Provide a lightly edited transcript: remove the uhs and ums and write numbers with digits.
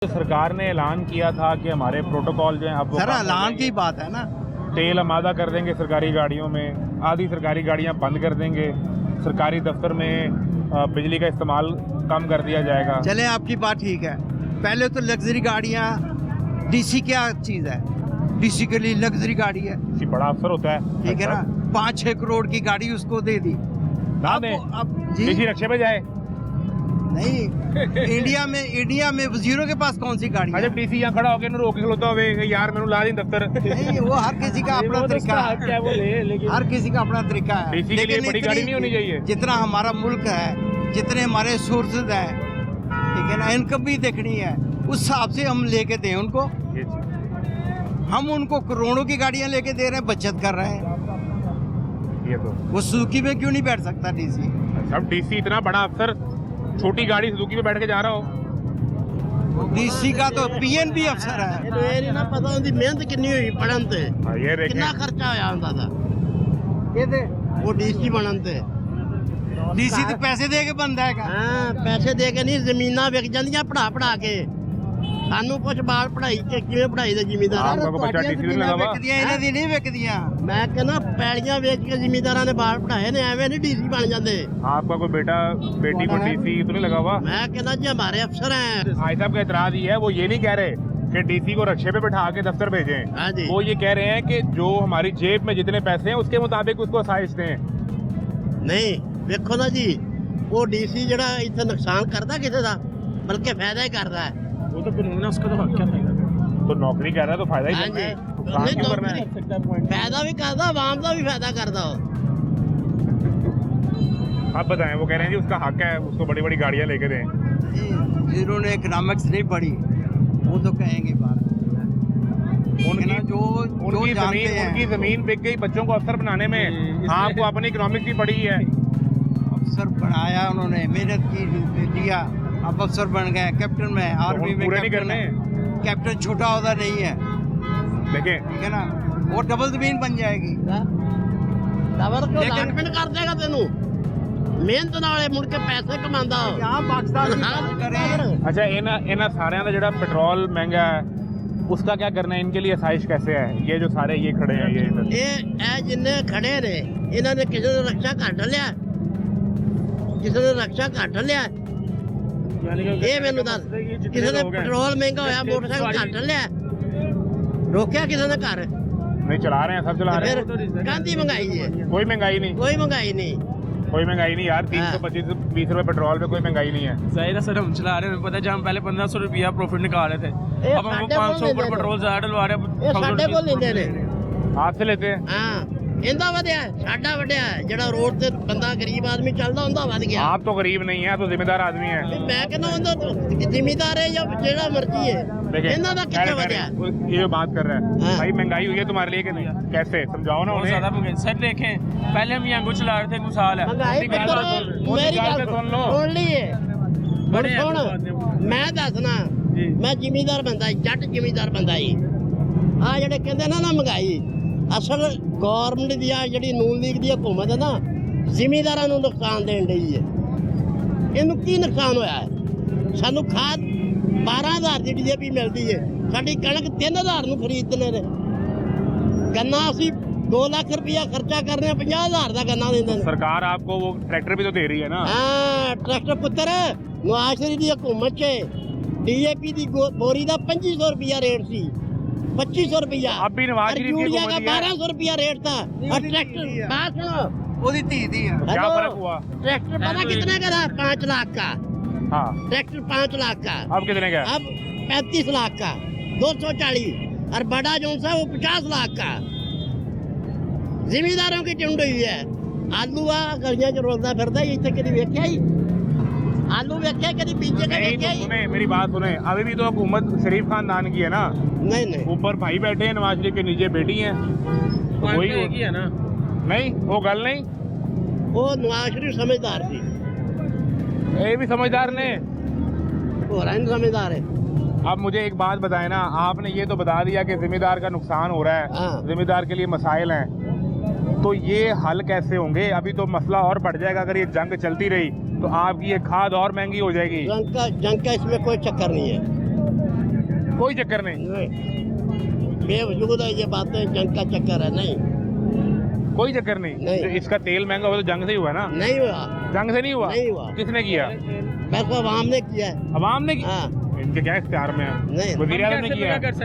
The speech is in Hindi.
सरकार ने ऐलान किया था कि हमारे प्रोटोकॉल जो है अब सर ऐलान की बात है ना, तेल आमादा कर देंगे सरकारी गाड़ियों में, आधी सरकारी गाड़ियां बंद कर देंगे, सरकारी दफ्तर में बिजली का इस्तेमाल कम कर दिया जाएगा। चले आपकी बात ठीक है। पहले तो लग्जरी गाड़ियाँ, डीसी क्या चीज़ है? डीसी के लिए लग्जरी गाड़ी है, बड़ा अफसर होता है, ठीक है ना। 5-6 करोड़ की गाड़ी उसको दे दी ना दे, अब जी डीसी रक्षे पे जाए। नहीं इंडिया में वजीरों के पास कौन सी गाड़ी है? जब डीसी यहाँ खड़ा होकर रोक के खलोता हुए यार मैंने ला दी दफ्तर। नहीं, वो हर किसी का अपना तरीका है, हर किसी का अपना तरीका है। डीसी के लिए बड़ी गाड़ी नहीं होनी चाहिए। जितना हमारा मुल्क है, जितने हमारे सोर्सेज है, ठीक है ना, इनकम भी देखनी है, उस हिसाब से हम लेके दें उनको। हम उनको करोड़ों की गाड़ियां लेके दे रहे हैं, बचत कर रहे हैं। ये तो वो सुजुकी में क्यों नहीं बैठ सकता डीसी? सब डीसी इतना बड़ा अफसर छोटी गाड़ी सुजुकी में बैठ के जा रहा हो। डीसी का तो पीएनबी अफसर है। ਇਹ ਨਹੀਂ ਨਾ ਪਤਾ ਉਹਦੀ ਮਿਹਨਤ ਕਿੰਨੀ ਹੋਈ ਪੜਨ ਤੇ, ये देखें ਕਿੰਨਾ ਖਰਚਾ ਹੋਇਆ ਹੁੰਦਾ ਦਾ ਇਹਦੇ ਉਹ ਡੀਸੀ ਬਣਨ ਤੇ। डीसी तो पैसे दे के बनता है। ਹਾਂ ਪੈਸੇ ਦੇ ਕੇ ਨਹੀਂ, ਜ਼ਮੀਨਾਂ ਵਿਕ ਜਾਂਦੀਆਂ ਪੜਾ ਕੇ। ਸਾਨੂੰ ਕੁਝ ਬਾਲ ਪੜਾਈ ਤੇ ਕਿਵੇਂ ਪੜਾਈ ਦੇ ਜ਼ਿਮੀਂਦਾਰ। आपका कोई बच्चा डीसी नहीं लगा हुआ? ਵਿਕਦੀਆਂ ਇਹਨਾਂ ਦੀ ਨਹੀਂ ਵਿਕਦੀਆਂ। ਮੈਂ ਕਹਿੰਦਾ ਪੈਲੀਆਂ ਵੇਚ ਕੇ ਜ਼ਿਮੀਂਦਾਰਾਂ ਨੇ ਬਾਲ ਪੜਾਏ ਨੇ, ਐਵੇਂ ਨਹੀਂ ਡੀਸੀ ਬਣ ਜਾਂਦੇ। आपका कोई बेटा बेटी को डीसी तो नहीं लगा हुआ? ਮੈਂ ਕਹਿੰਦਾ ਜੀ हमारे अफसर हैं। भाई साहब का एतराज ये है, वो ये नहीं कह रहे कि डीसी को रक्षे पे बैठा के दफ्तर भेजें। हाँ जी। वो ये कह रहे हैं कि जो हमारी जेब में जितने पैसे हैं उसके मुताबिक उसको आसाइश दें। ਨਹੀਂ ਵੇਖੋ ਨਾ ਜੀ, ਉਹ ਡੀਸੀ ਜਿਹੜਾ ਇੱਥੇ ਨੁਕਸਾਨ ਕਰਦਾ ਕਿਸੇ ਦਾ, ਬਲਕਿ ਫਾਇਦਾ ਹੀ करता है। वो तो कानून है, उसका तो हक क्या फायदा? तो नौकरी कर रहा है तो फायदा ही हाँ करना जी। है, नुकसान नहीं, क्यों करना है? फायदा भी करता, आवाम का भी फायदा करता हो। आप बताएं, वो कह रहे हैं जी उसका हक है, उसको बड़ी बड़ी गाड़ियां लेके दें। जिन्होंने इकोनॉमिक्स नहीं पढ़ी वो तो कहेंगे बात। उनकी जो उनकी जमीन बिक गई बच्चों को अफसर बनाने में। आपको अपनी इकोनॉमिक्स भी पढ़ी है। अफसर बनाया उन्होंने, मेहनत की, दिया, अब अफसर बन गए, कैप्टन में, आर्मी में पूरे नहीं करने। कैप्टन छोटा होता नहीं है, देखें ठीक है ना। वो डबल जमीन बन जाएगी। ਡਬਲ ਕਿਉਂ ਲਾਟਮੈਂਟ ਕਰ ਦੇਗਾ ਤੈਨੂੰ? ਮਿਹਨਤ ਨਾਲੇ ਮੁੜ ਕੇ ਪੈਸੇ ਕਮਾਉਂਦਾ ਹੋ। यहाँ पाकिस्तान की बात करें। अच्छा इन्ह सारे का जो पेट्रोल महंगा है उसका क्या करना है? इनके लिए आसाइश कैसे है? ये जो सारे ये खड़े हैं ये इधर, ਇਹ ਜਿੰਨੇ ਖੜੇ ਨੇ, ਇਹਨਾਂ ਨੇ ਕਿਸੇ ਨੇ ਰਕਸ਼ਾ ਘੱਟ ਲਿਆ? ਕਿਸੇ ਨੇ ਰਕਸ਼ਾ ਘੱਟ ਲਿਆ? ਇਹ ਮੈਨੂੰ ਦੱਸ, ਕਿਸੇ ਨੇ ਪੈਟਰੋਲ ਮਹਿੰਗਾ ਹੋਇਆ, ਮੋਟਰਸਾਈਕਲ ਘੱਟ ਲਿਆ? ਰੋਕਿਆ ਕਿਸੇ ਨੇ ਘਰ? नहीं चला रहे हैं, सब चला रहे हैं। ਫਿਰ ਕਾਹਦੀ ਮਹਿੰਗਾਈ ਹੈ? कोई महंगाई नहीं, ਕੋਈ ਮਹਿੰगाਈ ਨਹੀਂ। कोई महंगाई नहीं यार। 325-20 रुपए पेट्रोल पे कोई महंगाई नहीं है। जाहिर है सर, हम चला रहे हैं, पता है जहाँ हम पहले 1500 रुपया प्रॉफिट निकाल रहे थे, ये अब हम साढ़े 500 बोल ऊपर पेट्रोल ज्यादा डलवा रहे हैं। ਇਹ ਸਾਡੇ ਕੋਲ ਲੈਂਦੇ ਨੇ। हाथ से लेते हैं। ਹਾਂ ਇਹਦਾ ਵਧਿਆ, ਸਾਡਾ ਵਧਿਆ। ਜਿਹੜਾ ਰੋਡ ਤੇ ਬੰਦਾ ਗਰੀਬ ਆਦਮੀ ਚੱਲਦਾ ਹੁੰਦਾ ਵਧ ਗਿਆ। आप तो गरीब नहीं है, आप तो जिम्मेदार आदमी है। ਵੀ ਮੈਂ ਕਹਿੰਦਾ ਉਹਦਾ ਜ਼ਿਮੀਦਾਰ ਹੈ ਜਾਂ ਜਿਹੜਾ मर्जी है, देखें ਇਹਨਾਂ ਦਾ ਕਿੱਥੇ ਵਧਿਆ? ये जो बात कर रहा है हाँ। भाई, महंगाई हुई है तुम्हारे लिए कि नहीं? कैसे समझाओ ना बहुत उन्हें। ज्यादा महंगाई सर। देखें पहले हम यहाँ चला रहे थे, कुछ साल है महंगाई अपनी तो गाड़ी करो, पर- मेरी गाल गल पे सुन लो। सुन लीए। बड़े हैं सुन, बातें। मैं दसना, जी। मैं ਜ਼ਿਮੀਦਾਰ ਬੰਦਾ, ਜੱਟ ਜ਼ਿਮੀਦਾਰ ਬੰਦਾ ਹੀ। ਆ ਜਿਹੜੇ ਕਹਿੰਦੇ ਨਾ ਮਹਿੰਗਾਈ, ਅਸਲ ਗਵਰਨਮੈਂਟ ਦੀ ਆ ਜਿਹੜੀ ਨੂਨ ਲੀਗ ਦੀ ਹਕੂਮਤ ਹੈ ਨਾ, ਜ਼ਿਮੀਦਾਰਾਂ ਨੂੰ ਨੁਕਸਾਨ ਦੇਣ ਡਈ ਹੈ। ਇਹਨੂੰ ਕੀ ਨੁਕਸਾਨ ਹੋਇਆ ਹੈ? ਸਾਨੂੰ ਖਾਦ 12000 ਦੀ ਡੀਏਪੀ ਮਿਲਦੀ ਹੈ, ਸਾਡੀ ਕਣਕ 3000 ਨੂੰ ਖਰੀਦਦੇ ਨੇ। ਗੰਨਾ ਅਸੀਂ 2 ਲੱਖ ਰੁਪਇਆ ਖਰਚਾ ਕਰ ਰਹੇ ਹਾਂ, 50000 ਦਾ ਗੰਨਾ ਦਿੰਦੇ ਨੇ। सरकार आपको वो ट्रैक्टर भी तो दे रही है ना। ਹਾਂ ਟਰੈਕਟਰ ਪੁੱਤਰ, ਨਵਾਜ਼ ਸ਼ਰੀਫ ਦੀ ਹਕੂਮਤ 'ਚ ਡੀਏਪੀ ਦੀ ਬੋਰੀ ਦਾ 2500 ਰੁਪਇਆ ਰੇਟ ਸੀ, 2500 रुपया। अब भी नवाज शरीफ की यूरिया का हुकूमत ही है। 1200 रुपया रेट था। और ट्रैक्टर, बात सुनो, ਉਹਦੀ ਧੀ ਦੀ है। क्या हेलो, फर्क हुआ? ट्रैक्टर पता कितने का था? 5 लाख का हाँ, ट्रैक्टर, 5 लाख का। अब कितने का? अब 35 लाख का, 240। और बड़ा जो सा वो 50 लाख का। जिम्मेदारों की टिंड हुई है। आलू आ गलियां च रोलदा फिरदा, इत्थे कदी वेख्या ही? आलू वेख्या कदी? बीजे का नहीं, वेख्या तो ही? सुने मेरी बात सुने, अभी भी तो हुकूमत शरीफ खानदान की है ना। नहीं नहीं, ऊपर भाई बैठे हैं, नवाज शरीफ के नीचे बेटी हैं। पॉइंट वही तो एक ही है ना। नहीं वो गल नहीं, वो नवाज शरीफ समझदार थी, ये भी समझदार ने। हो रहा है समझदार है। अब मुझे एक बात बताए ना, आपने ये तो बता दिया कि जिम्मेदार का नुकसान हो रहा है, हाँ। जिम्मेदार के लिए मसाइल हैं, तो ये हल कैसे होंगे? अभी तो मसला और बढ़ जाएगा अगर ये जंग चलती रही, तो आपकी ये खाद और महंगी हो जाएगी। जंग का इसमें कोई चक्कर नहीं है। कोई चक्कर नहीं, नहीं बेवजूद है ये बातें, जंग का चक्कर है। नहीं कोई चक्कर नहीं, नहीं। तो इसका तेल महंगा हुआ तो जंग से ही हुआ ना? नहीं हुआ, जंग से नहीं हुआ। नहीं हुआ। किसने किया? बस आवाम ने किया है। अवाम ने किया। हाँ इनके क्या इख्तियार में है? नहीं वज़ीर आज़म ने कैसे किया मना कर सकते